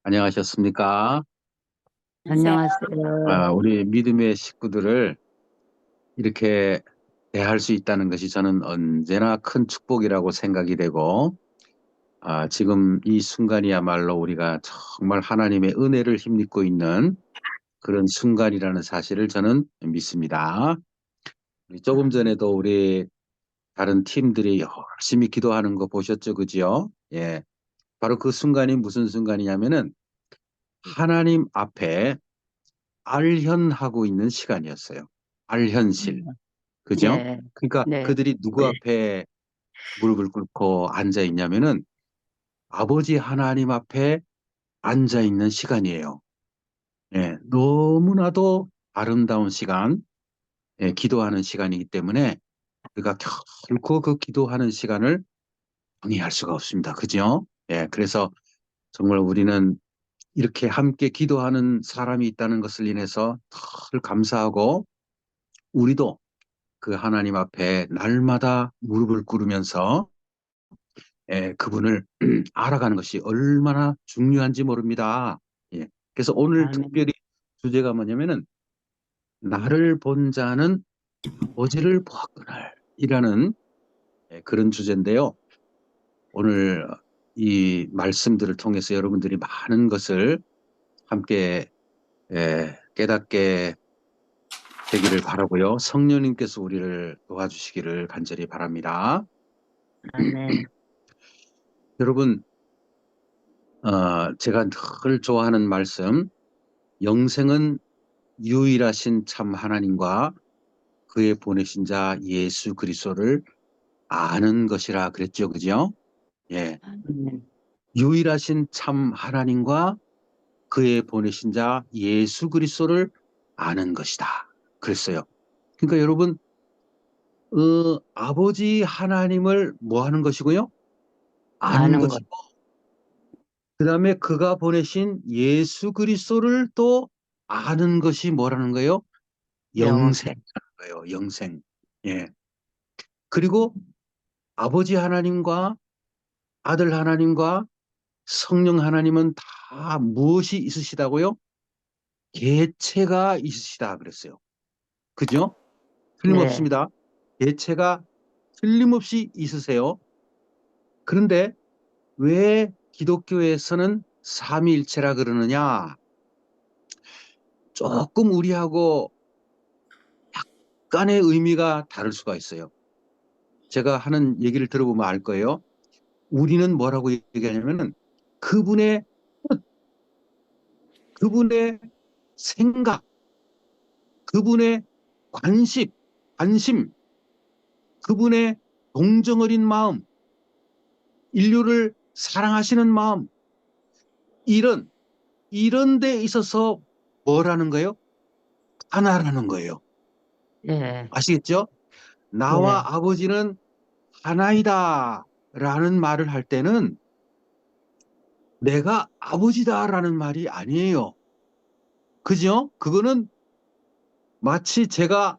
안녕하셨습니까? 안녕하세요. 안녕하세요. 우리 믿음의 식구들을 이렇게 대할 수 있다는 것이 저는 언제나 큰 축복이라고 생각이 되고, 지금 이 순간이야말로 우리가 정말 하나님의 은혜를 힘입고 있는 그런 순간이라는 사실을 저는 믿습니다. 조금 전에도 우리 다른 팀들이 열심히 기도하는 거 보셨죠? 그죠? 예. 바로 그 순간이 무슨 순간이냐면은 하나님 앞에 알현하고 있는 시간이었어요. 알현실. 그죠? 네, 그러니까 네, 그들이 누구 앞에 무릎을 꿇고 앉아 있냐면은 아버지 하나님 앞에 앉아 있는 시간이에요. 예, 너무나도 아름다운 시간, 예, 기도하는 시간이기 때문에 우리가 결코 그 기도하는 시간을 방해할 수가 없습니다. 그죠? 예, 그래서 정말 우리는 이렇게 함께 기도하는 사람이 있다는 것을 인해서 늘 감사하고 우리도 그 하나님 앞에 날마다 무릎을 꿇으면서 그분을 알아가는 것이 얼마나 중요한지 모릅니다. 예. 그래서 오늘 아멘. 특별히 주제가 뭐냐면은 나를 본 자는 아버지를 보았거늘 이라는 그런 주제인데요. 오늘 이 말씀들을 통해서 여러분들이 많은 것을 함께 깨닫게 되기를 바라고요. 성령님께서 우리를 도와주시기를 간절히 바랍니다. 아멘. 여러분, 제가 늘 좋아하는 말씀, 영생은 유일하신 참 하나님과 그의 보내신 자 예수 그리스도를 아는 것이라 그랬죠. 그죠? 예. 아멘. 유일하신 참 하나님과 그의 보내신 자 예수 그리스도를 아는 것이다. 그랬어요. 그러니까 여러분, 아버지 하나님을 뭐 하는 것이고요? 아는 아는 것, 것이고, 그 다음에 그가 보내신 예수 그리스도를 또 아는 것이 뭐라는 거예요? 영생. 영생이라는 거예요. 영생. 예. 그리고 아버지 하나님과 아들 하나님과 성령 하나님은 다 무엇이 있으시다고요? 계체가 있으시다 그랬어요. 그죠? 네, 틀림없습니다. 계체가 틀림없이 있으세요. 그런데 왜 기독교에서는 삼위일체라 그러느냐? 조금 우리하고 약간의 의미가 다를 수가 있어요. 제가 하는 얘기를 들어보면 알 거예요. 우리는 뭐라고 얘기하냐면은 그분의 뜻, 그분의 생각, 그분의 관심, 그분의 동정 어린 마음, 인류를 사랑하시는 마음, 이런, 이런 데 있어서 뭐라는 거예요? 하나라는 거예요. 네, 아시겠죠? 나와 네, 아버지는 하나이다 라는 말을 할 때는 내가 아버지다 라는 말이 아니에요. 그죠? 그거는 마치 제가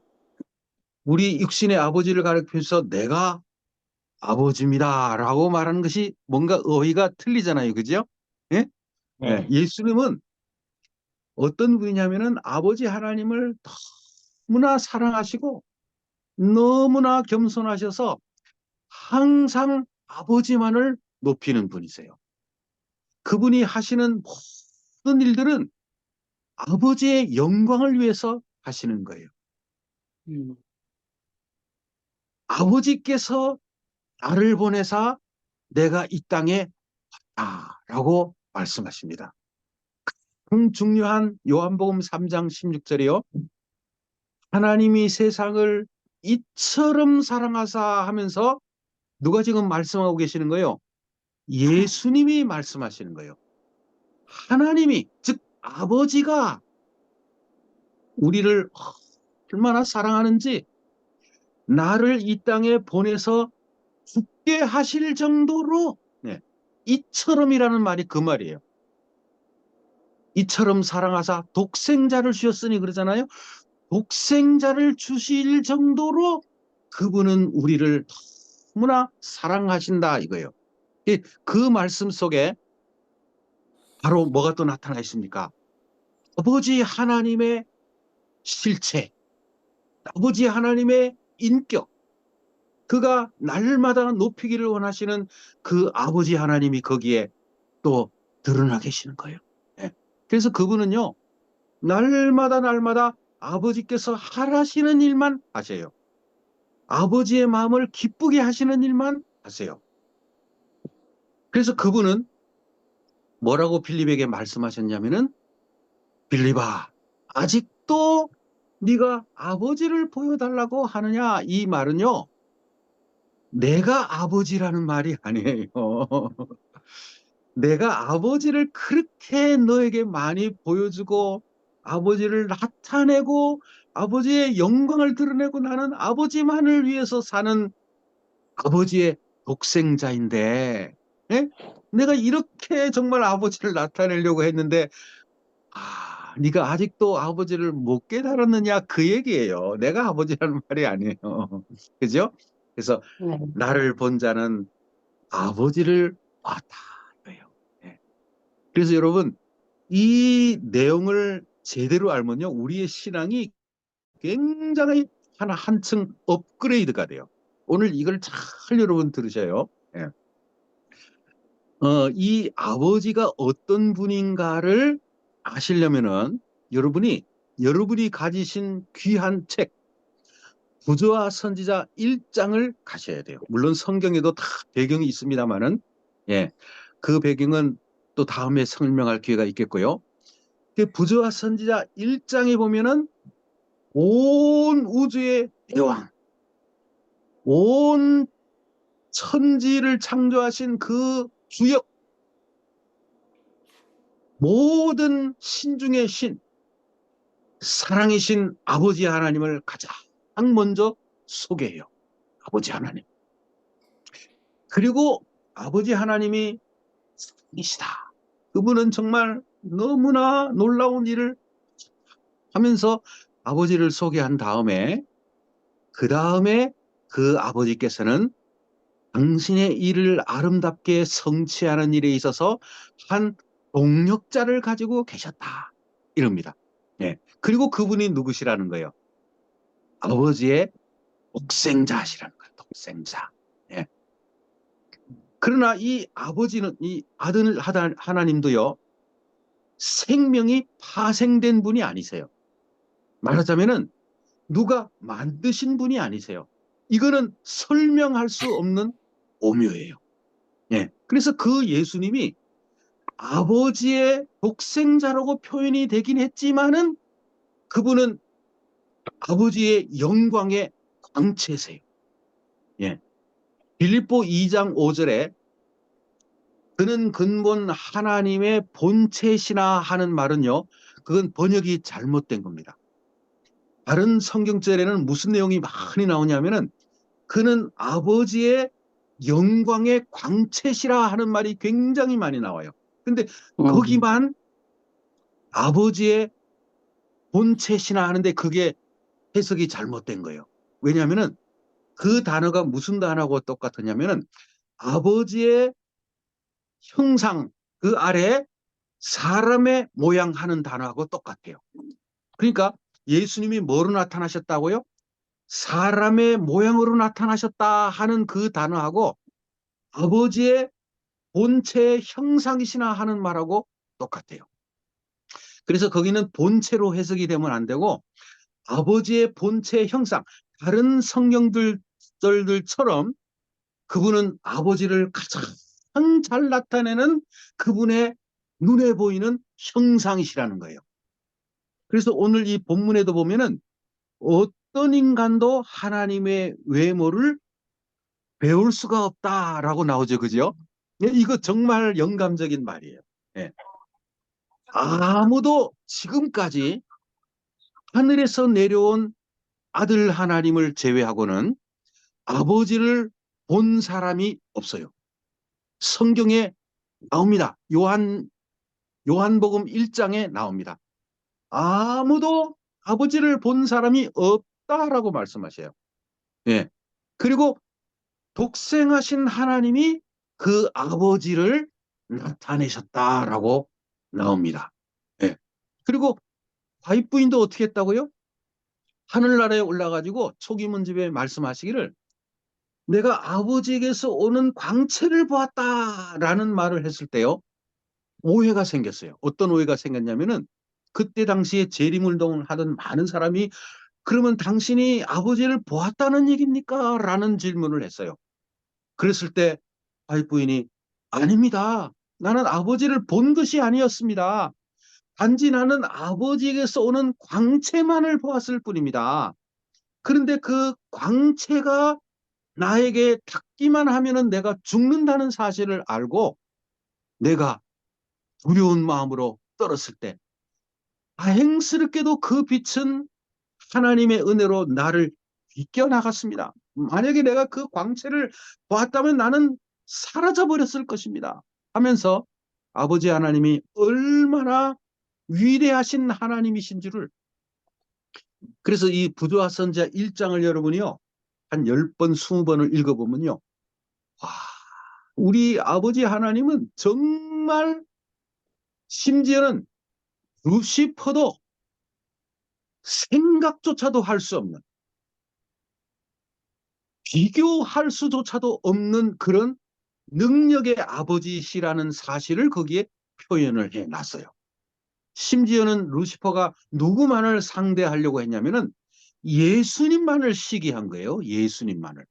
우리 육신의 아버지를 가리켜서 내가 아버지입니다 라고 말하는 것이 뭔가 어휘가 틀리잖아요. 그죠? 예? 예, 네. 예수님은 어떤 분이냐면은 아버지 하나님을 너무나 사랑하시고 너무나 겸손하셔서 항상 아버지만을 높이는 분이세요. 그분이 하시는 모든 일들은 아버지의 영광을 위해서 하시는 거예요. 음, 아버지께서 나를 보내사 내가 이 땅에 왔다라고 말씀하십니다. 중요한 요한복음 3장 16절이요. 하나님이 세상을 이처럼 사랑하사 하면서 누가 지금 말씀하고 계시는 거예요? 예수님이 말씀하시는 거예요. 하나님이, 즉 아버지가 우리를 얼마나 사랑하는지 나를 이 땅에 보내서 죽게 하실 정도로, 네, 이처럼이라는 말이 그 말이에요. 이처럼 사랑하사 독생자를 주셨으니 그러잖아요. 독생자를 주실 정도로 그분은 우리를 너무나 사랑하신다 이거예요. 그 말씀 속에 바로 뭐가 또 나타나 있습니까? 아버지 하나님의 실체, 아버지 하나님의 인격, 그가 날마다 높이기를 원하시는 그 아버지 하나님이 거기에 또 드러나 계시는 거예요. 예. 그래서 그분은요, 날마다 아버지께서 하라시는 일만 하세요. 아버지의 마음을 기쁘게 하시는 일만 하세요. 그래서 그분은 뭐라고 빌립에게 말씀하셨냐면은, 빌립아, 아직도 네가 아버지를 보여달라고 하느냐? 이 말은요, 내가 아버지라는 말이 아니에요. 내가 아버지를 그렇게 너에게 많이 보여주고 아버지를 나타내고 아버지의 영광을 드러내고 나는 아버지만을 위해서 사는 아버지의 독생자인데, 예? 내가 이렇게 정말 아버지를 나타내려고 했는데 네가 아직도 아버지를 못 깨달았느냐 그 얘기예요. 내가 아버지라는 말이 아니에요. 그죠? 그래서 네. 나를 본 자는 아버지를 봤다. 이거예요. 예. 그래서 여러분 이 내용을 제대로 알면요, 우리의 신앙이 굉장히 하나 한층 업그레이드가 돼요. 오늘 이걸 잘 여러분 들으셔요. 예. 이 아버지가 어떤 분인가를 아시려면은 여러분이 가지신 귀한 책 부조와 선지자 1장을 가셔야 돼요. 물론 성경에도 다 배경이 있습니다만은, 예, 그 배경은 또 다음에 설명할 기회가 있겠고요. 그 부조와 선지자 1장에 보면은 온 우주의 대왕, 온 천지를 창조하신 그 주역, 모든 신 중의 신, 사랑이신 아버지 하나님을 가장 먼저 소개해요. 아버지 하나님. 그리고 아버지 하나님이 이시다. 그분은 정말 너무나 놀라운 일을 하면서 아버지를 소개한 다음에 그 다음에 그 아버지께서는 당신의 일을 아름답게 성취하는 일에 있어서 한 동력자를 가지고 계셨다. 이럽니다. 예. 그리고 그분이 누구시라는 거예요? 아버지의 독생자시라는 거예요. 독생자. 예. 그러나 이 아버지는 이 아들 하나님도요. 생명이 파생된 분이 아니세요. 말하자면은 누가 만드신 분이 아니세요. 이거는 설명할 수 없는 오묘예요. 예. 그래서 그 예수님이 아버지의 독생자라고 표현이 되긴 했지만은 그분은 아버지의 영광의 광채세요. 예. 빌립보 2장 5절에 그는 근본 하나님의 본체시나 하는 말은요, 그건 번역이 잘못된 겁니다. 다른 성경절에는 무슨 내용이 많이 나오냐면은 그는 아버지의 영광의 광채시라 하는 말이 굉장히 많이 나와요. 근데 음, 거기만 아버지의 본체시나 하는데 그게 해석이 잘못된 거예요. 왜냐하면은 그 단어가 무슨 단어하고 똑같았냐면은 아버지의 형상 그 아래 사람의 모양 하는 단어하고 똑같아요. 그러니까 예수님이 뭐로 나타나셨다고요? 사람의 모양으로 나타나셨다 하는 그 단어하고 아버지의 본체의 형상이시나 하는 말하고 똑같아요. 그래서 거기는 본체로 해석이 되면 안 되고 아버지의 본체 형상, 다른 성경들처럼 그분은 아버지를 가장 잘 나타내는 그분의 눈에 보이는 형상이시라는 거예요. 그래서 오늘 이 본문에도 보면은 어떤 인간도 하나님의 외모를 배울 수가 없다라고 나오죠. 그죠? 예, 이거 정말 영감적인 말이에요. 예. 아무도 지금까지 하늘에서 내려온 아들 하나님을 제외하고는 아버지를 본 사람이 없어요. 성경에 나옵니다. 요한복음 1장에 나옵니다. 아무도 아버지를 본 사람이 없다라고 말씀하셔요. 예. 그리고 독생하신 하나님이 그 아버지를 나타내셨다라고 나옵니다. 예. 그리고 과입부인도 어떻게 했다고요? 하늘나라에 올라가지고 초기문집에 말씀하시기를 내가 아버지에게서 오는 광채를 보았다라는 말을 했을 때요. 오해가 생겼어요. 어떤 오해가 생겼냐면은 그때 당시에 재림운동을 하던 많은 사람이 그러면 당신이 아버지를 보았다는 얘기입니까? 라는 질문을 했어요. 그랬을 때 와이프인이 아닙니다. 나는 아버지를 본 것이 아니었습니다. 단지 나는 아버지에게서 오는 광채만을 보았을 뿐입니다. 그런데 그 광채가 나에게 닿기만 하면은 내가 죽는다는 사실을 알고 내가 두려운 마음으로 떨었을 때 다행스럽게도 그 빛은 하나님의 은혜로 나를 비껴나갔습니다. 만약에 내가 그 광채를 보았다면 나는 사라져 버렸을 것입니다. 하면서 아버지 하나님이 얼마나 위대하신 하나님이신 줄을, 그래서 이 부조화 선지자 1장을 여러분이요 한 10번 20번을 읽어보면요, 와, 우리 아버지 하나님은 정말, 심지어는 루시퍼도 생각조차도 할 수 없는, 비교할 수조차도 없는 그런 능력의 아버지시라는 사실을 거기에 표현을 해놨어요. 심지어는 루시퍼가 누구만을 상대하려고 했냐면은 예수님만을 시기한 거예요. 예수님만을.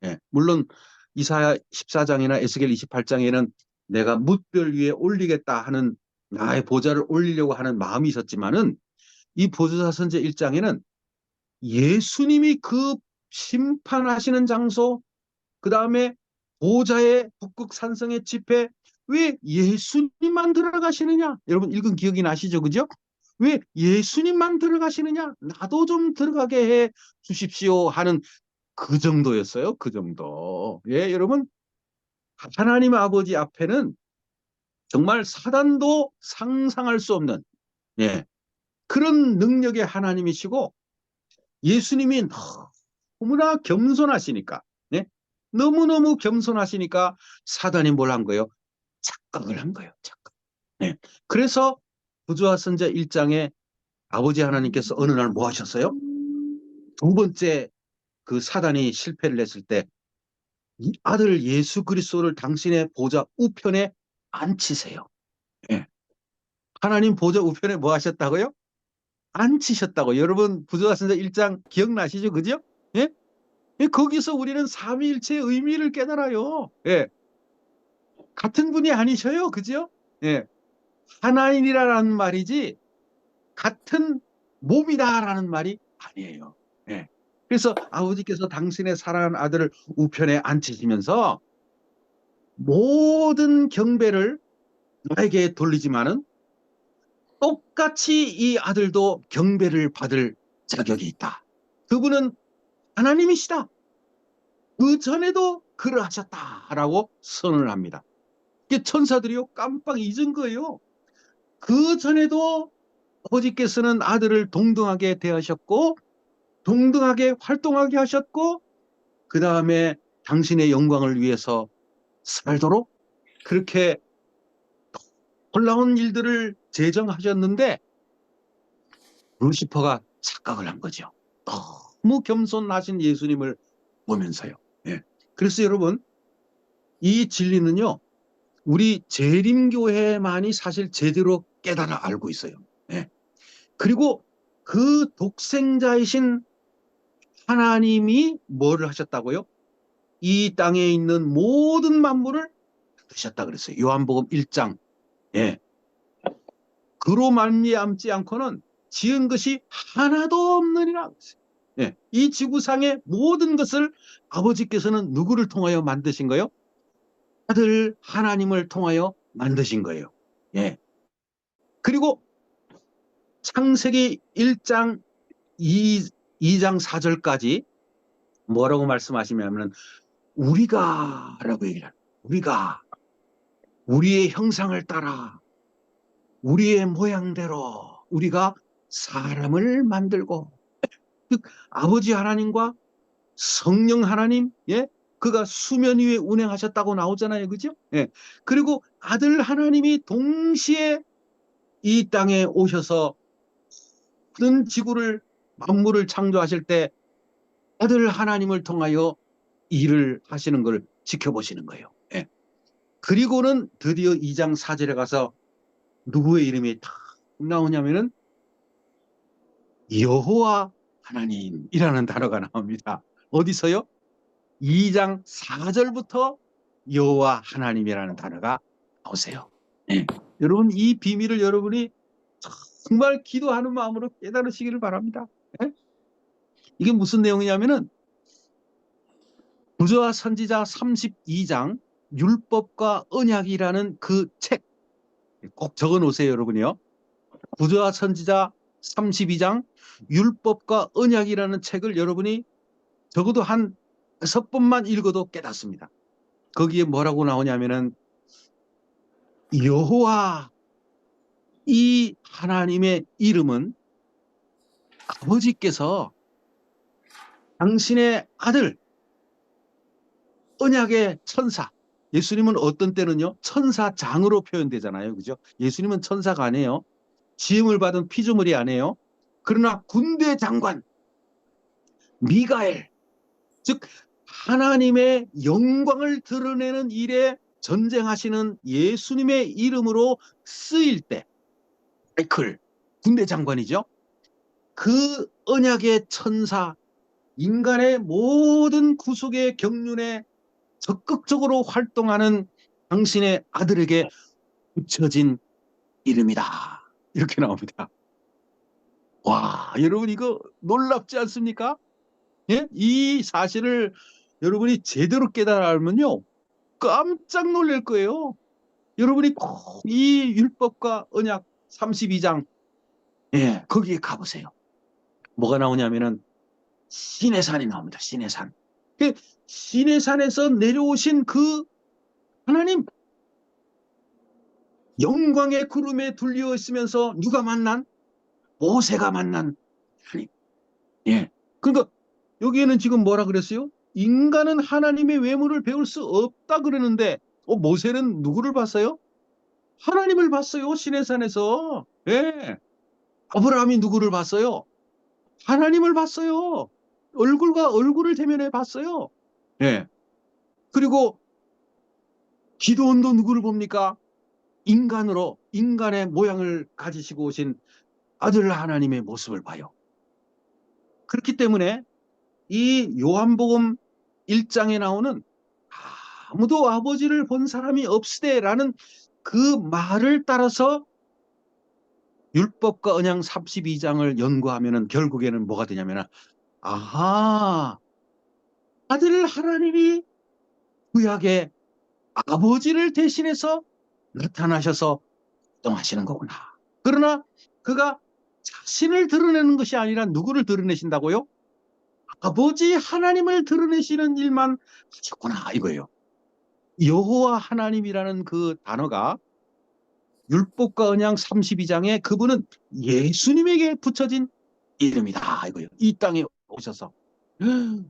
예, 물론 이사야 14장이나 에스겔 28장에는 내가 뭇별 위에 올리겠다 하는, 나의 보좌를 올리려고 하는 마음이 있었지만은 이 보좌 선제 1장에는 예수님이 그 심판하시는 장소, 그 다음에 보좌의 북극 산성의 집회, 왜 예수님만 들어가시느냐? 여러분 읽은 기억이 나시죠? 그죠? 왜 예수님만 들어가시느냐? 나도 좀 들어가게 해 주십시오 하는 그 정도였어요. 그 정도. 예, 여러분, 하나님 아버지 앞에는 정말 사단도 상상할 수 없는, 예, 그런 능력의 하나님이시고, 예수님이 너무나 겸손하시니까, 예? 너무너무 겸손하시니까 사단이 뭘 한 거예요? 착각을 한 거예요. 착각. 예. 그래서 부조화 선자 1장에 아버지 하나님께서 어느 날 뭐 하셨어요? 두 번째 그 사단이 실패를 했을 때 이 아들 예수 그리스도를 당신의 보좌 우편에 앉히세요. 예. 하나님 보좌 우편에 뭐 하셨다고요? 앉히셨다고. 여러분 부조화 선자 1장 기억나시죠? 그죠? 예? 예, 거기서 우리는 삼위일체의 의미를 깨달아요. 예. 같은 분이 아니셔요. 그죠? 예. 하나인이라는 말이지 같은 몸이다라는 말이 아니에요. 예. 그래서 아버지께서 당신의 사랑하는 아들을 우편에 앉히시면서 모든 경배를 나에게 돌리지만은 똑같이 이 아들도 경배를 받을 자격이 있다. 그분은 하나님이시다. 그 전에도 그러하셨다라고 선언을 합니다. 이게 천사들이요 깜빡 잊은 거예요. 그 전에도 아버지께서는 아들을 동등하게 대하셨고 동등하게 활동하게 하셨고 그 다음에 당신의 영광을 위해서 살도록 그렇게 놀라운 일들을 제정하셨는데 루시퍼가 착각을 한 거죠. 너무 겸손하신 예수님을 보면서요. 예. 그래서 여러분 이 진리는요 우리 재림교회만이 사실 제대로 깨달아 알고 있어요. 예. 그리고 그 독생자이신 하나님이 뭐를 하셨다고요? 이 땅에 있는 모든 만물을 드셨다 그랬어요. 요한복음 1장. 예. 그로 말미암지 않고는 지은 것이 하나도 없느니라. 예. 이 지구상의 모든 것을 아버지께서는 누구를 통하여 만드신 거예요? 아들 하나님을 통하여 만드신 거예요. 예. 그리고 창세기 1장 2장 4절까지 뭐라고 말씀하시냐면 우리가라고 얘기를 해요. 우리가 우리의 형상을 따라 우리의 모양대로 우리가 사람을 만들고, 즉 아버지 하나님과 성령 하나님, 예, 그가 수면 위에 운행하셨다고 나오잖아요, 그죠? 예. 그리고 아들 하나님이 동시에 이 땅에 오셔서 모든 지구를 만물을 창조하실 때 아들 하나님을 통하여 일을 하시는 걸 지켜보시는 거예요. 예. 그리고는 드디어 2장 4절에 가서 누구의 이름이 탁 나오냐면은 여호와 하나님이라는 단어가 나옵니다. 어디서요? 2장 4절부터 여호와 하나님이라는 단어가 나오세요. 네. 여러분 이 비밀을 여러분이 정말 기도하는 마음으로 깨달으시기를 바랍니다. 네? 이게 무슨 내용이냐면은 부조와 선지자 32장 율법과 언약이라는 그 책 꼭 적어 놓으세요, 여러분이요. 부조와 선지자 32장 율법과 언약이라는 책을 여러분이 적어도 한 6번만 읽어도 깨닫습니다. 거기에 뭐라고 나오냐면은 여호와 이 하나님의 이름은 아버지께서 당신의 아들 언약의 천사, 예수님은 어떤 때는요 천사장으로 표현되잖아요. 그죠? 예수님은 천사가 아니에요. 지음을 받은 피조물이 아니에요. 그러나 군대 장관 미가엘, 즉 하나님의 영광을 드러내는 일에 전쟁하시는 예수님의 이름으로 쓰일 때 마이클 군대 장관이죠. 그 언약의 천사, 인간의 모든 구속의 경륜에 적극적으로 활동하는 당신의 아들에게 붙여진 이름이다. 이렇게 나옵니다. 와, 여러분 이거 놀랍지 않습니까? 예? 이 사실을 여러분이 제대로 깨달아 알면요. 깜짝 놀랄 거예요. 여러분이 꼭 이 율법과 언약 32장 예, 거기에 가보세요. 뭐가 나오냐면은 신의 산이 나옵니다. 신의 산. 그 신의 산에서 내려오신 그 하나님 영광의 구름에 둘려 있으면서 누가 만난? 모세가 만난 하나님. 예. 그러니까 여기에는 지금 뭐라 그랬어요? 인간은 하나님의 외모를 배울 수 없다 그러는데 모세는 누구를 봤어요? 하나님을 봤어요. 신의 산에서. 예. 아브라함이 누구를 봤어요? 하나님을 봤어요. 얼굴과 얼굴을 대면해 봤어요. 예. 그리고 기도원도 누구를 봅니까? 인간으로 인간의 모양을 가지시고 오신 아들 하나님의 모습을 봐요. 그렇기 때문에 이 요한복음 1장에 나오는 아무도 아버지를 본 사람이 없으되라는 그 말을 따라서 율법과 언약 32장을 연구하면 결국에는 뭐가 되냐면 아하, 아들 하나님이 구약의 아버지를 대신해서 나타나셔서 활동하시는 거구나. 그러나 그가 자신을 드러내는 것이 아니라 누구를 드러내신다고요? 아버지 하나님을 드러내시는 일만 하셨구나 이거예요. 여호와 하나님이라는 그 단어가 율법과 언약 32장에 그분은 예수님에게 붙여진 이름이다 이거예요. 이 땅에 오셔서.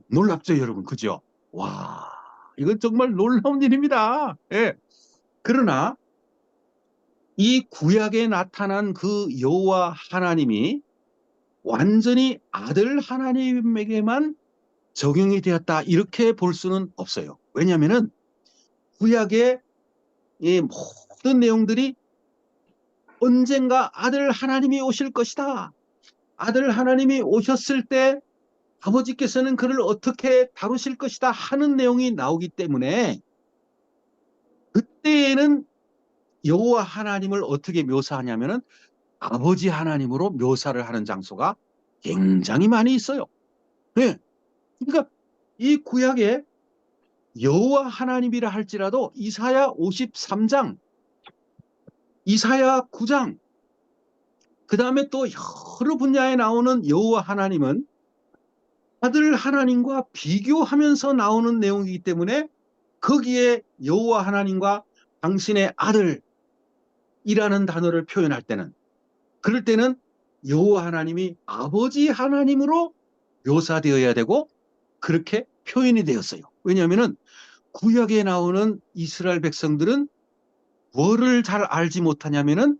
놀랍죠 여러분, 그죠? 와, 이건 정말 놀라운 일입니다. 예. 그러나 이 구약에 나타난 그 여호와 하나님이 완전히 아들 하나님에게만 적용이 되었다 이렇게 볼 수는 없어요. 왜냐하면 구약의 이 모든 내용들이 언젠가 아들 하나님이 오실 것이다. 아들 하나님이 오셨을 때 아버지께서는 그를 어떻게 다루실 것이다 하는 내용이 나오기 때문에 그때에는 여호와 하나님을 어떻게 묘사하냐면은 아버지 하나님으로 묘사를 하는 장소가 굉장히 많이 있어요. 네. 그러니까 이 구약에 여호와 하나님이라 할지라도 이사야 53장, 이사야 9장, 그 다음에 또 여러 분야에 나오는 여호와 하나님은 아들 하나님과 비교하면서 나오는 내용이기 때문에 거기에 여호와 하나님과 당신의 아들이라는 단어를 표현할 때는 그럴 때는 여호와 하나님이 아버지 하나님으로 묘사되어야 되고 그렇게 표현이 되었어요. 왜냐하면 구약에 나오는 이스라엘 백성들은 뭐를 잘 알지 못하냐면은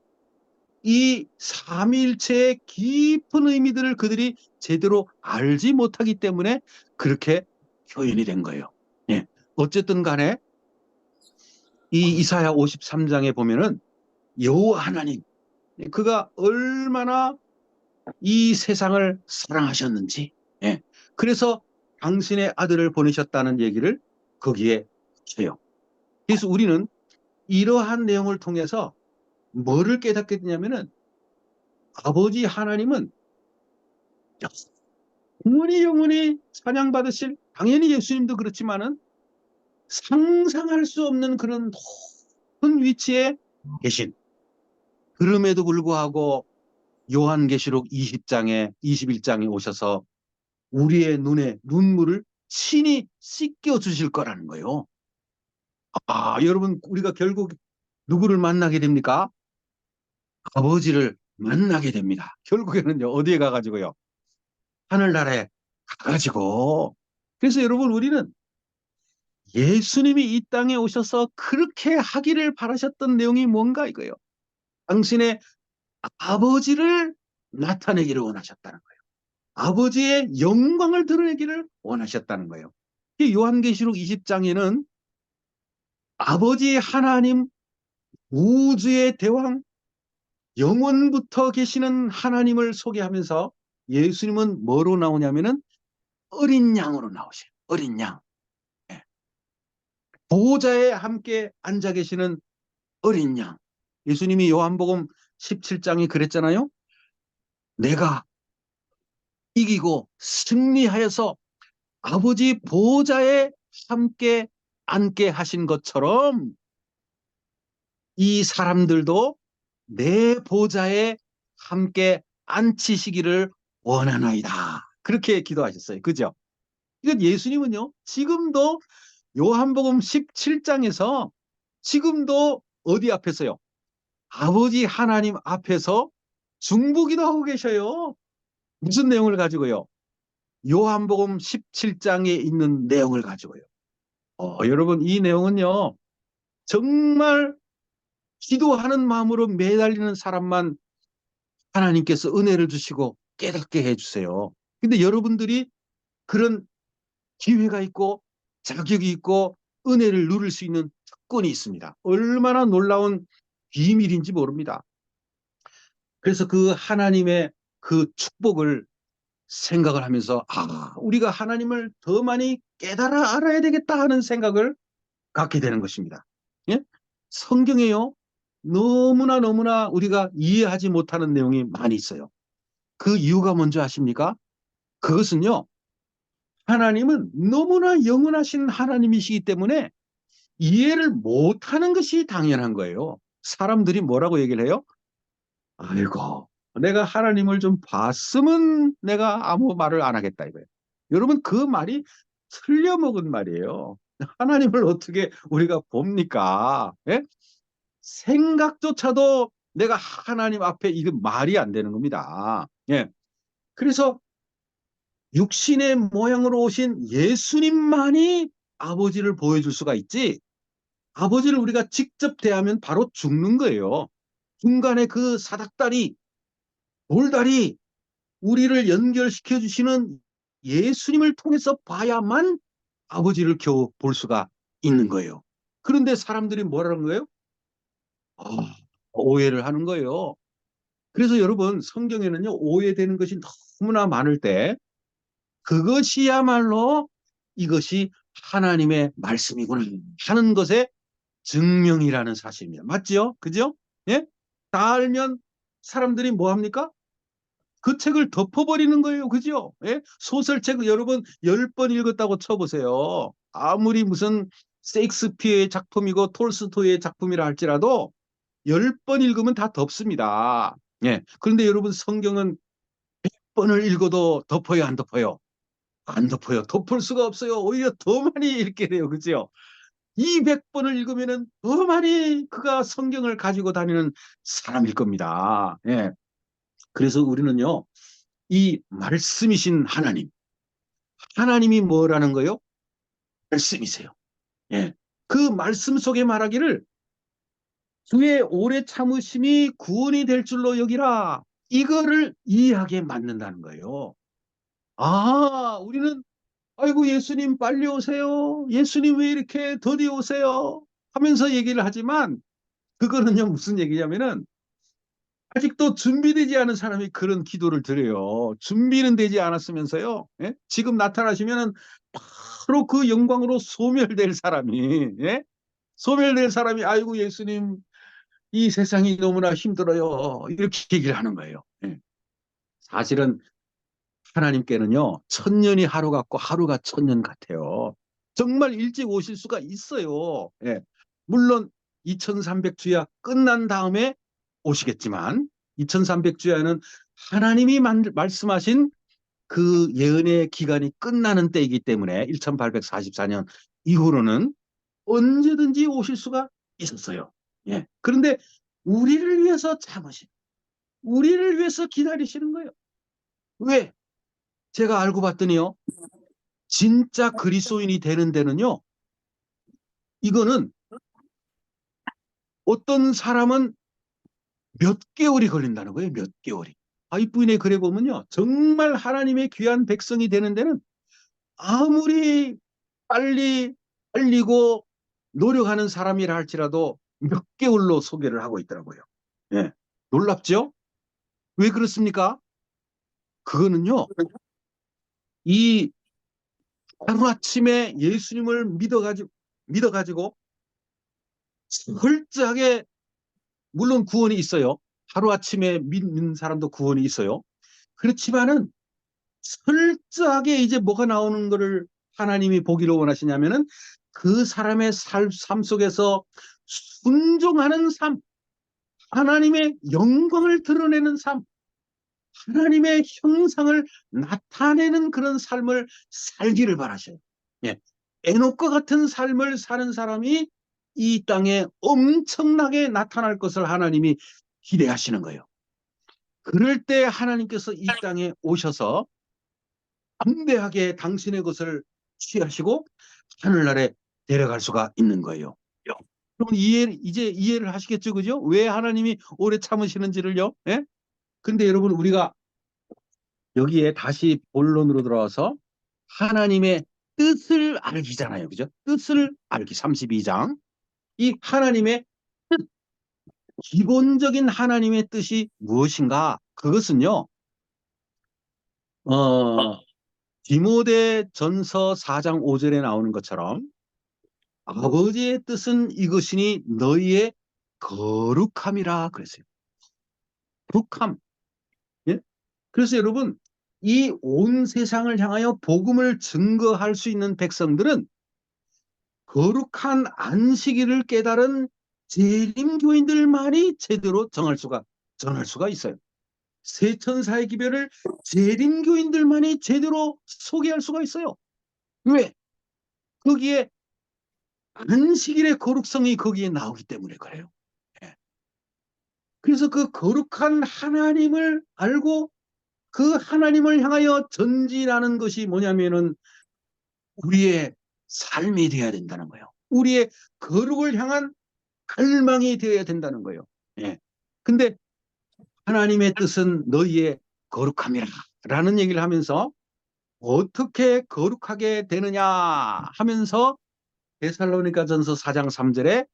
이 삼위일체의 깊은 의미들을 그들이 제대로 알지 못하기 때문에 그렇게 표현이 된 거예요. 예. 어쨌든 간에 이 이사야 53장에 보면은 여호와 하나님, 그가 얼마나 이 세상을 사랑하셨는지, 예. 그래서 당신의 아들을 보내셨다는 얘기를 거기에 해요. 그래서 우리는 이러한 내용을 통해서 뭐를 깨닫게 되냐면은 아버지 하나님은 영원히 영원히 찬양받으실, 당연히 예수님도 그렇지만은 상상할 수 없는 그런 높은 위치에 계신, 그럼에도 불구하고 요한계시록 20장에 21장에 오셔서 우리의 눈에 눈물을 친히 씻겨 주실 거라는 거예요. 아, 여러분, 우리가 결국 누구를 만나게 됩니까? 아버지를 만나게 됩니다. 결국에는요, 어디에 가가지고요? 하늘나라에 가가지고. 그래서 여러분, 우리는 예수님이 이 땅에 오셔서 그렇게 하기를 바라셨던 내용이 뭔가 이거예요. 당신의 아버지를 나타내기를 원하셨다는 거예요. 아버지의 영광을 드러내기를 원하셨다는 거예요. 이 요한계시록 20장에는 아버지 하나님, 우주의 대왕, 영원부터 계시는 하나님을 소개하면서 예수님은 뭐로 나오냐면은 어린 양으로 나오셔요. 어린 양. 예. 보호자에 함께 앉아 계시는 어린 양. 예수님이 요한복음 17장에 그랬잖아요. 내가 이기고 승리하여서 아버지 보호자에 함께 앉게 하신 것처럼 이 사람들도 내 보좌에 함께 앉히시기를 원하나이다. 그렇게 기도하셨어요. 그죠? 이건 예수님은요, 지금도 요한복음 17장에서 지금도 어디 앞에서요? 아버지 하나님 앞에서 중보기도 하고 계셔요. 무슨 내용을 가지고요? 요한복음 17장에 있는 내용을 가지고요. 여러분, 이 내용은요, 정말 기도하는 마음으로 매달리는 사람만 하나님께서 은혜를 주시고 깨닫게 해주세요. 근데 여러분들이 그런 기회가 있고 자격이 있고 은혜를 누릴 수 있는 특권이 있습니다. 얼마나 놀라운 비밀인지 모릅니다. 그래서 그 하나님의 그 축복을 생각을 하면서 우리가 하나님을 더 많이 깨달아 알아야 되겠다 하는 생각을 갖게 되는 것입니다. 예? 성경에요. 너무나 너무나 우리가 이해하지 못하는 내용이 많이 있어요. 그 이유가 뭔지 아십니까? 그것은요. 하나님은 너무나 영원하신 하나님이시기 때문에 이해를 못하는 것이 당연한 거예요. 사람들이 뭐라고 얘기를 해요? 아이고, 내가 하나님을 좀 봤으면 내가 아무 말을 안 하겠다 이거예요. 여러분, 그 말이 틀려먹은 말이에요. 하나님을 어떻게 우리가 봅니까? 예? 생각조차도 내가 하나님 앞에 이게 말이 안 되는 겁니다. 예. 그래서 육신의 모양으로 오신 예수님만이 아버지를 보여줄 수가 있지, 아버지를 우리가 직접 대하면 바로 죽는 거예요. 중간에 그 사닥다리, 돌다리, 우리를 연결시켜 주시는 예수님을 통해서 봐야만 아버지를 겨우 볼 수가 있는 거예요. 그런데 사람들이 뭐라는 거예요? 아, 오해를 하는 거예요. 그래서 여러분, 성경에는요, 오해되는 것이 너무나 많을 때 그것이야말로 이것이 하나님의 말씀이구나 하는 것의 증명이라는 사실입니다. 맞죠? 그죠? 예? 다 알면 사람들이 뭐 합니까? 그 책을 덮어버리는 거예요. 그죠? 예? 소설책 여러분 10번 읽었다고 쳐보세요. 아무리 무슨 세익스피어의 작품이고 톨스토이의 작품이라 할지라도 10번 읽으면 다 덮습니다. 예. 그런데 여러분, 성경은 100번을 읽어도 덮어요, 안 덮어요? 안 덮어요. 덮을 수가 없어요. 오히려 더 많이 읽게 돼요. 그죠? 200번을 읽으면은 더 많이 그가 성경을 가지고 다니는 사람일 겁니다. 예. 그래서 우리는요, 이 말씀이신 하나님, 하나님이 뭐라는 거요? 말씀이세요. 예. 그 말씀 속에 말하기를 주의 오래 참으심이 구원이 될 줄로 여기라. 이거를 이해하게 만든다는 거예요. 아, 우리는 아이고 예수님 빨리 오세요. 예수님 왜 이렇게 더디 오세요? 하면서 얘기를 하지만 그거는요 무슨 얘기냐면은 아직도 준비되지 않은 사람이 그런 기도를 드려요. 준비는 되지 않았으면서요. 예? 지금 나타나시면은 바로 그 영광으로 소멸될 사람이, 예? 소멸될 사람이 아이고 예수님 이 세상이 너무나 힘들어요. 이렇게 얘기를 하는 거예요. 예. 사실은 하나님께는요, 천년이 하루 같고 하루가 천년 같아요. 정말 일찍 오실 수가 있어요. 예. 물론 2300주야 끝난 다음에 오시겠지만 2300주야는 하나님이 말씀하신 그 예언의 기간이 끝나는 때이기 때문에 1844년 이후로는 언제든지 오실 수가 있었어요. 예. 그런데 우리를 위해서 참으신, 우리를 위해서 기다리시는 거예요. 왜? 제가 알고 봤더니요. 진짜 그리스도인이 되는 데는요. 이거는 어떤 사람은 몇 개월이 걸린다는 거예요. 몇 개월이. 이 부인의 글에 보면요. 정말 하나님의 귀한 백성이 되는 데는 아무리 빨리 빨리고 노력하는 사람이라 할지라도 몇 개월로 소개를 하고 있더라고요. 예. 놀랍죠? 왜 그렇습니까? 그거는요. 이 하루아침에 예수님을 믿어가지고 철저하게 물론 구원이 있어요. 하루아침에 믿는 사람도 구원이 있어요. 그렇지만은 철저하게 이제 뭐가 나오는 거를 하나님이 보기를 원하시냐면은 그 사람의 삶 속에서 순종하는 삶, 하나님의 영광을 드러내는 삶, 하나님의 형상을 나타내는 그런 삶을 살기를 바라셔요. 예. 에녹과 같은 삶을 사는 사람이 이 땅에 엄청나게 나타날 것을 하나님이 기대하시는 거예요. 그럴 때 하나님께서 이 땅에 오셔서 담대하게 당신의 것을 취하시고 하늘나라에 데려갈 수가 있는 거예요. 그럼 이제 이해를 하시겠죠, 그죠? 왜 하나님이 오래 참으시는지를요. 예? 근데 여러분 우리가 여기에 다시 본론으로 들어와서 하나님의 뜻을 알기잖아요. 그죠? 뜻을 알기 32장. 이 하나님의 뜻, 기본적인 하나님의 뜻이 무엇인가? 그것은요. 어, 디모데 전서 4장 5절에 나오는 것처럼 아버지의 뜻은 이것이니 너희의 거룩함이라 그랬어요. 거룩함. 예? 그래서 여러분 이 온 세상을 향하여 복음을 증거할 수 있는 백성들은 거룩한 안식일을 깨달은 재림교인들만이 제대로 전할 수가 있어요. 세천사의 기별을 재림교인들만이 제대로 소개할 수가 있어요. 왜? 거기에 안식일의 거룩성이 거기에 나오기 때문에 그래요. 예. 그래서 그 거룩한 하나님을 알고 그 하나님을 향하여 전진하는 것이 뭐냐면은 우리의 삶이 되어야 된다는 거예요. 우리의 거룩을 향한 갈망이 되어야 된다는 거예요. 예. 근데 하나님의 뜻은 너희의 거룩함이라 라는 얘기를 하면서 어떻게 거룩하게 되느냐 하면서 데살로니가전서 4장 3절에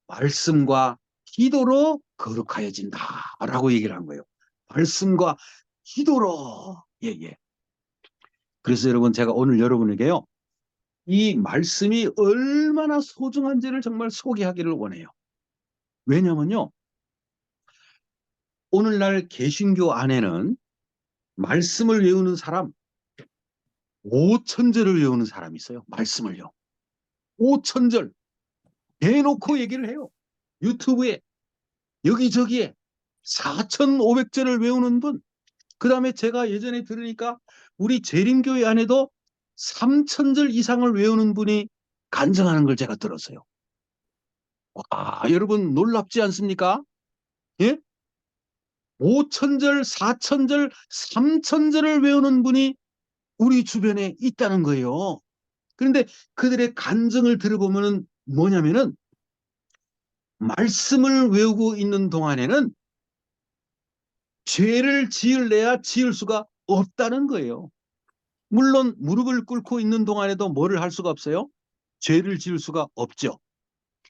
말씀과 기도로 거룩하여진다라고 얘기를 한 거예요. 말씀과 기도로. 예, 예. 그래서 여러분 제가 오늘 여러분에게요. 이 말씀이 얼마나 소중한지를 정말 소개하기를 원해요. 왜냐면요. 오늘날 개신교 안에는 말씀을 외우는 사람 5천절을 외우는 사람이 있어요. 말씀을요. 5천절 대놓고 얘기를 해요. 유튜브에 여기저기에 4,500절을 외우는 분. 그 다음에 제가 예전에 들으니까 우리 재림교회 안에도 3,000절 이상을 외우는 분이 간증하는 걸 제가 들었어요. 와, 여러분 놀랍지 않습니까? 예? 5,000절, 4,000절, 3,000절을 외우는 분이 우리 주변에 있다는 거예요. 그런데 그들의 간증을 들어보면은 뭐냐면은 말씀을 외우고 있는 동안에는 죄를 지을래야 지을 수가 없다는 거예요. 물론 무릎을 꿇고 있는 동안에도 뭐를 할 수가 없어요? 죄를 지을 수가 없죠.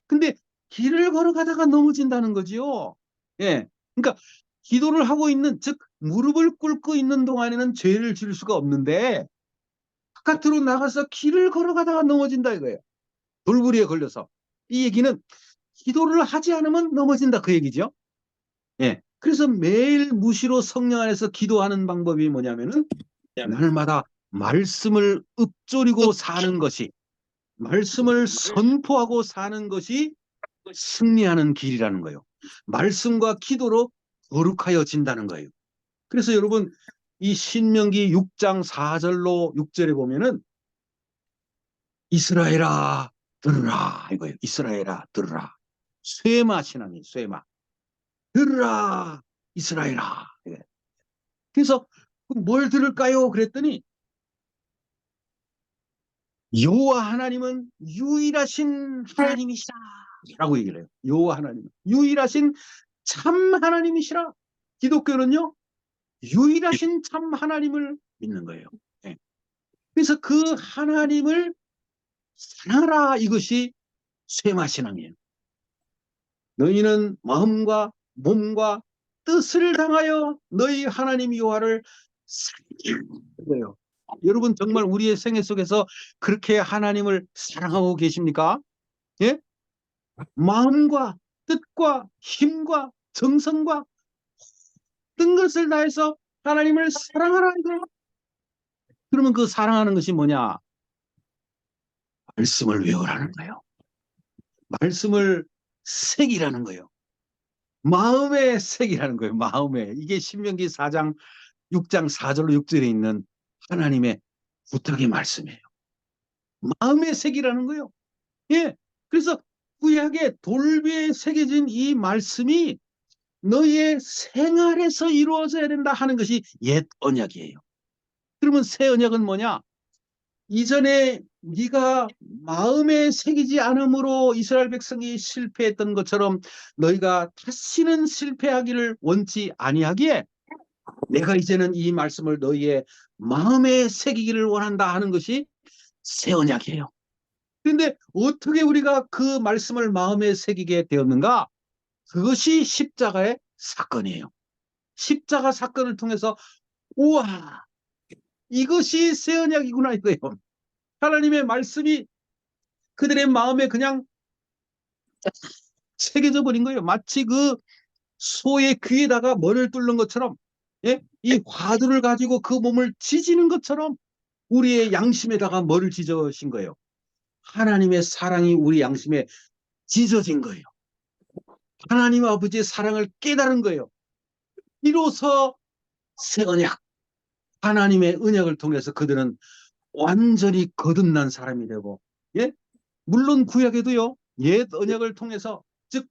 근데 길을 걸어가다가 넘어진다는 거지요. 예. 그러니까 기도를 하고 있는, 즉 무릎을 꿇고 있는 동안에는 죄를 지을 수가 없는데 바깥으로 나가서 길을 걸어가다가 넘어진다 이거예요. 돌부리에 걸려서. 이 얘기는 기도를 하지 않으면 넘어진다 그 얘기죠. 예. 그래서 매일 무시로 성령 안에서 기도하는 방법이 뭐냐면은 날마다 말씀을 읊조리고 사는 것이, 말씀을 선포하고 사는 것이 승리하는 길이라는 거예요. 말씀과 기도로 거룩하여진다는 거예요. 그래서 여러분 이 신명기 6장 4절로 6절에 보면은 이스라엘아 들으라 이거예요. 이스라엘아 들으라. 쇠마 신앙이 쇠마. 들으라 이스라엘아. 그래서 뭘 들을까요? 그랬더니 여호와 하나님은 유일하신 하나님이시라 라고 얘기를 해요. 여호와 하나님은 유일하신 참 하나님이시라. 기독교는요 유일하신 참 하나님을 믿는 거예요. 네. 그래서 그 하나님을 사랑하라 이것이 쇠마신앙이에요. 너희는 마음과 몸과 뜻을 당하여 너희 하나님 여호와를 사랑하는 거예요. 여러분 정말 우리의 생애 속에서 그렇게 하나님을 사랑하고 계십니까? 예? 마음과 뜻과 힘과 정성과 모든 것을 다해서 하나님을 사랑하라 이거. 그러면 그 사랑하는 것이 뭐냐? 말씀을 외우라는 거예요. 말씀을 새기라는 거예요. 마음의 색이라는 거예요. 마음에. 이게 신명기 4장 6장 4절로 6절에 있는 하나님의 부탁의 말씀이에요. 마음의 색이라는 거예요. 예. 그래서 구약에 돌비에 새겨진 이 말씀이 너희의 생활에서 이루어져야 된다 하는 것이 옛 언약이에요. 그러면 새 언약은 뭐냐? 이전에 네가 마음에 새기지 않음으로 이스라엘 백성이 실패했던 것처럼 너희가 다시는 실패하기를 원치 아니하기에 내가 이제는 이 말씀을 너희의 마음에 새기기를 원한다 하는 것이 새 언약이에요. 그런데 어떻게 우리가 그 말씀을 마음에 새기게 되었는가? 그것이 십자가의 사건이에요. 십자가 사건을 통해서 우와 이것이 새 언약이구나 이거예요. 하나님의 말씀이 그들의 마음에 그냥 새겨져 버린 거예요. 마치 그 소의 귀에다가 뭐를 뚫는 것처럼, 예? 이 화두를 가지고 그 몸을 지지는 것처럼 우리의 양심에다가 뭐를 지져신 거예요. 하나님의 사랑이 우리 양심에 지져진 거예요. 하나님 아버지의 사랑을 깨달은 거예요. 이로써 새 언약, 하나님의 언약을 통해서 그들은 완전히 거듭난 사람이 되고, 예? 물론 구약에도요, 옛 언약을 통해서, 즉,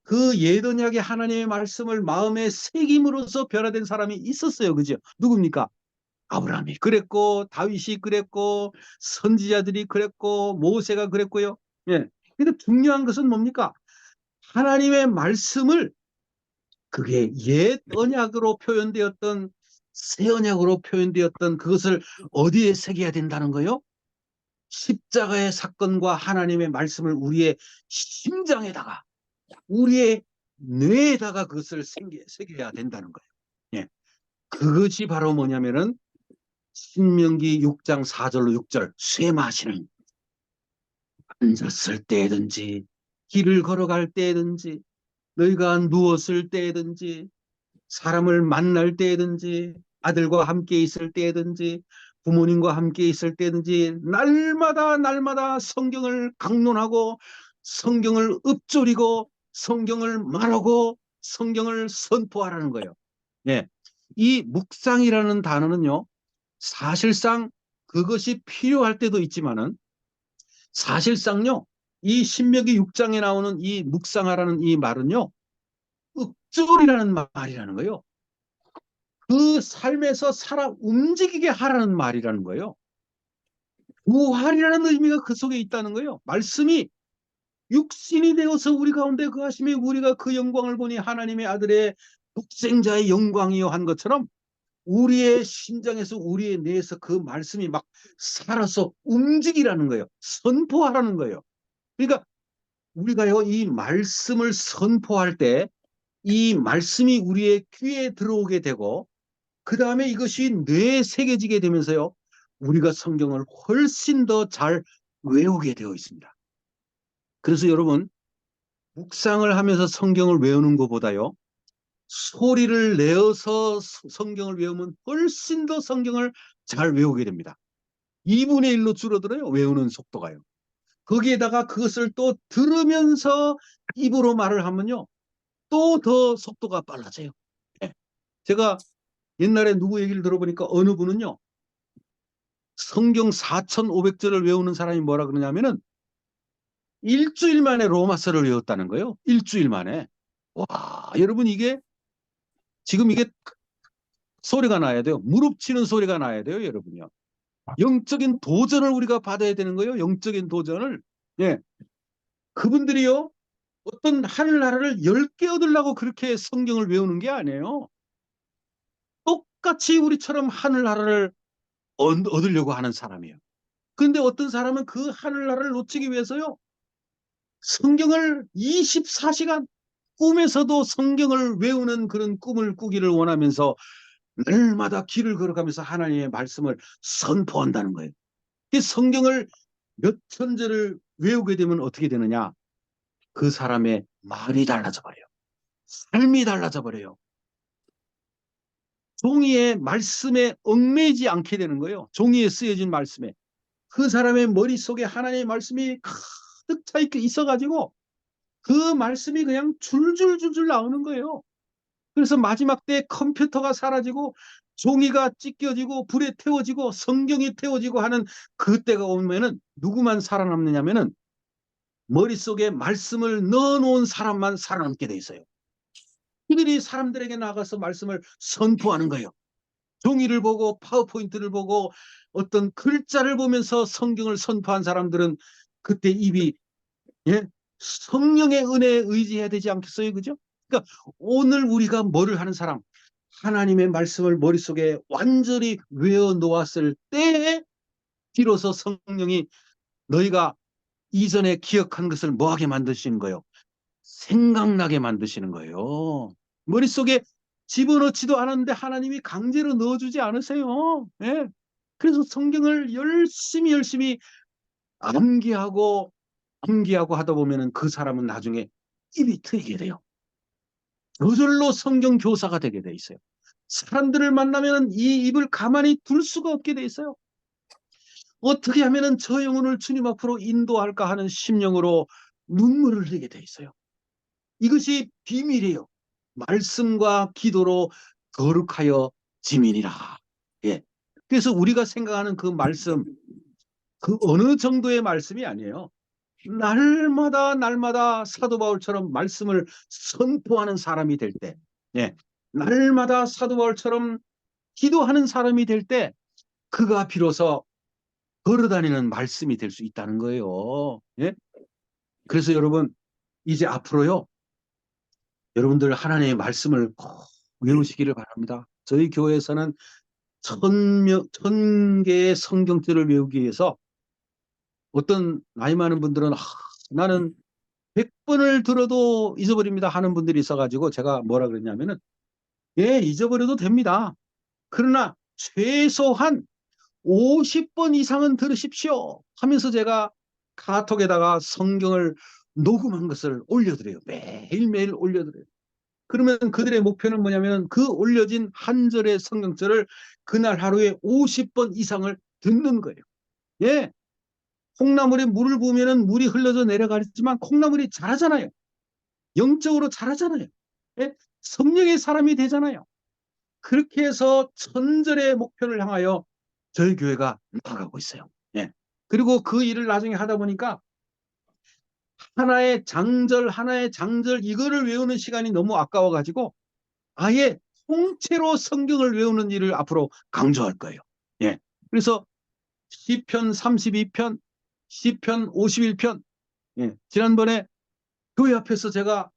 그 옛 언약의 하나님의 말씀을 마음에 새김으로써 변화된 사람이 있었어요. 그죠? 누굽니까? 아브라함이 그랬고, 다윗이 그랬고, 선지자들이 그랬고, 모세가 그랬고요. 예. 근데 중요한 것은 뭡니까? 하나님의 말씀을 그게 옛 언약으로 표현되었던 새 언약으로 표현되었던 그것을 어디에 새겨야 된다는 거요? 십자가의 사건과 하나님의 말씀을 우리의 심장에다가 우리의 뇌에다가 그것을 새겨야 된다는 거예요. 예. 그것이 바로 뭐냐면은 신명기 6장 4절로 6절 쇠마시는 앉았을 때든지 길을 걸어갈 때든지 너희가 누웠을 때든지 사람을 만날 때든지 아들과 함께 있을 때든지 부모님과 함께 있을 때든지 날마다 날마다 성경을 강론하고 성경을 읊조리고 성경을 말하고 성경을 선포하라는 거예요. 예. 이 묵상이라는 단어는요. 사실상 그것이 필요할 때도 있지만은 사실상요. 이 신명기 6장에 나오는 이 묵상하라는 이 말은요. 읊조리라는 말이라는 거예요. 그 삶에서 살아 움직이게 하라는 말이라는 거예요. 부활이라는 의미가 그 속에 있다는 거예요. 말씀이 육신이 되어서 우리 가운데 거하심에 우리가 그 영광을 보니 하나님의 아들의 독생자의 영광이요 한 것처럼 우리의 심장에서 우리의 뇌에서 그 말씀이 막 살아서 움직이라는 거예요. 선포하라는 거예요. 그러니까 우리가요, 이 말씀을 선포할 때 이 말씀이 우리의 귀에 들어오게 되고 그 다음에 이것이 뇌에 새겨지게 되면서요, 우리가 성경을 훨씬 더 잘 외우게 되어 있습니다. 그래서 여러분, 묵상을 하면서 성경을 외우는 것보다요, 소리를 내어서 성경을 외우면 훨씬 더 성경을 잘 외우게 됩니다. 2분의 1로 줄어들어요, 외우는 속도가요. 거기에다가 그것을 또 들으면서 입으로 말을 하면요, 또 더 속도가 빨라져요. 네. 제가 옛날에 누구 얘기를 들어보니까 어느 분은요, 성경 4,500절을 외우는 사람이 뭐라 그러냐면은 일주일 만에 로마서를 외웠다는 거예요. 일주일 만에. 와, 여러분 이게 지금 이게 소리가 나야 돼요. 무릎 치는 소리가 나야 돼요, 여러분요. 영적인 도전을 우리가 받아야 되는 거예요. 영적인 도전을. 예. 그분들이요, 어떤 하늘나라를 10개 얻으려고 그렇게 성경을 외우는 게 아니에요. 똑같이 우리처럼 하늘나라를 얻으려고 하는 사람이에요. 그런데 어떤 사람은 그 하늘나라를 놓치기 위해서요, 성경을 24시간 꿈에서도 성경을 외우는 그런 꿈을 꾸기를 원하면서 날마다 길을 걸어가면서 하나님의 말씀을 선포한다는 거예요. 이 성경을 몇 천절을 외우게 되면 어떻게 되느냐? 그 사람의 말이 달라져 버려요. 삶이 달라져 버려요. 종이의 말씀에 얽매이지 않게 되는 거예요. 종이에 쓰여진 말씀에. 그 사람의 머릿속에 하나님의 말씀이 가득 차 있어가지고 그 말씀이 그냥 줄줄줄줄 나오는 거예요. 그래서 마지막 때 컴퓨터가 사라지고 종이가 찢겨지고 불에 태워지고 성경이 태워지고 하는 그때가 오면은 누구만 살아남느냐면은 머릿속에 말씀을 넣어놓은 사람만 살아남게 돼 있어요. 이들이 사람들에게 나가서 말씀을 선포하는 거예요. 종이를 보고 파워포인트를 보고 어떤 글자를 보면서 성경을 선포한 사람들은 그때 입이, 예? 성령의 은혜에 의지해야 되지 않겠어요? 그죠? 그러니까 오늘 우리가 뭐를 하는 사람, 하나님의 말씀을 머릿속에 완전히 외워 놓았을 때에 비로소 성령이 너희가 이전에 기억한 것을 뭐하게 만드시는 거예요? 생각나게 만드시는 거예요. 머릿속에 집어넣지도 않았는데 하나님이 강제로 넣어주지 않으세요. 예? 그래서 성경을 열심히 암기하고 하다 보면은 그 사람은 나중에 입이 트이게 돼요. 저절로 성경 교사가 되게 돼 있어요. 사람들을 만나면 이 입을 가만히 둘 수가 없게 돼 있어요. 어떻게 하면은 저 영혼을 주님 앞으로 인도할까 하는 심령으로 눈물을 흘리게 돼 있어요. 이것이 비밀이에요. 말씀과 기도로 거룩하여 지민이라. 예. 그래서 우리가 생각하는 그 말씀, 그 어느 정도의 말씀이 아니에요. 날마다 사도 바울처럼 말씀을 선포하는 사람이 될 때, 예. 날마다 사도 바울처럼 기도하는 사람이 될 때, 그가 비로소 걸어다니는 말씀이 될 수 있다는 거예요. 예? 그래서 여러분, 이제 앞으로요, 여러분들 하나님의 말씀을 꼭 외우시기를 바랍니다. 저희 교회에서는 1000개의 성경들을 외우기 위해서 어떤 나이 많은 분들은 나는 100번을 들어도 잊어버립니다 하는 분들이 있어가지고 제가 뭐라 그랬냐면은, 예, 잊어버려도 됩니다. 그러나 최소한 50번 이상은 들으십시오 하면서 제가 카톡에다가 성경을 녹음한 것을 올려드려요. 매일매일 올려드려요. 그러면 그들의 목표는 뭐냐면 그 올려진 한 절의 성경절을 그날 하루에 50번 이상을 듣는 거예요. 예. 콩나물에 물을 부으면 물이 흘러서 내려가지만 콩나물이 자라잖아요. 영적으로 자라잖아요. 예? 성령의 사람이 되잖아요. 그렇게 해서 천절의 목표를 향하여 저희 교회가 나아가고 있어요. 예. 그리고 그 일을 나중에 하다 보니까 하나의 장절 이거를 외우는 시간이 너무 아까워가지고 아예 통째로 성경을 외우는 일을 앞으로 강조할 거예요. 예. 그래서 시편 32편, 시편 51편, 예, 지난번에 교회 앞에서 제가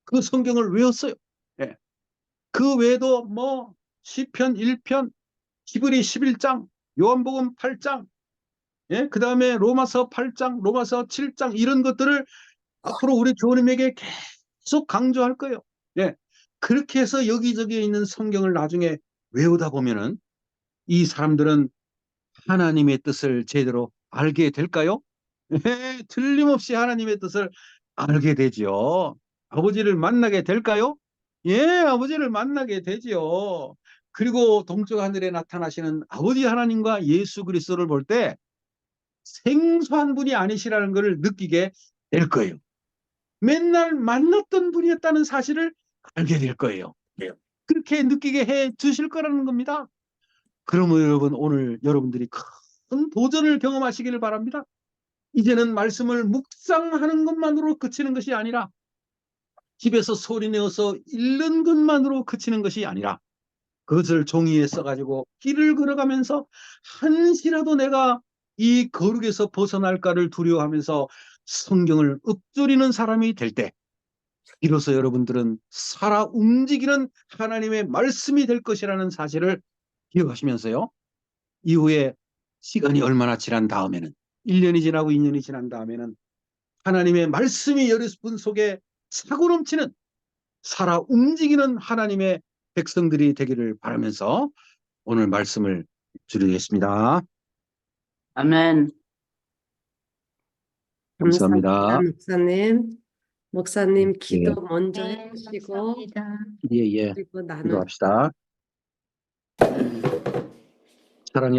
그 성경을 외웠어요. 예, 그 외에도 뭐 시편 1편, 히브리 11장, 요한복음 8장, 예, 그 다음에 로마서 8장, 로마서 7장 이런 것들을 앞으로 우리 교우님에게 계속 강조할 거예요. 예, 그렇게 해서 여기저기에 있는 성경을 나중에 외우다 보면은 이 사람들은 하나님의 뜻을 제대로 알게 될까요? 예, 틀림없이 하나님의 뜻을 알게 되지요. 아버지를 만나게 될까요? 예, 아버지를 만나게 되지요. 그리고 동쪽 하늘에 나타나시는 아버지 하나님과 예수 그리스도를 볼 때 생소한 분이 아니시라는 것을 느끼게 될 거예요. 맨날 만났던 분이었다는 사실을 알게 될 거예요. 그렇게 느끼게 해 주실 거라는 겁니다. 그러면 여러분, 오늘 여러분들이 큰 도전을 경험하시기를 바랍니다. 이제는 말씀을 묵상하는 것만으로 그치는 것이 아니라, 집에서 소리내어서 읽는 것만으로 그치는 것이 아니라, 그것을 종이에 써가지고 길을 걸어가면서 한시라도 내가 이 거룩에서 벗어날까를 두려워하면서 성경을 읊조리는 사람이 될 때, 비로소 여러분들은 살아 움직이는 하나님의 말씀이 될 것이라는 사실을 기억하시면서요, 이후에 시간이 얼마나 지난 다음에는, 1년이 지나고 2년이 지난 다음에는 하나님의 말씀이 여러분 속에 차고 넘치는 살아 움직이는 하나님의 백성들이 되기를 바라면서 오늘 말씀을 줄이겠습니다. 아멘. 감사합니다, 감사합니다. 목사님. 목사님 기도 예, 먼저 네, 해주시고 감사합니다. 예, 그리고 나눠 기도합시다. 사랑의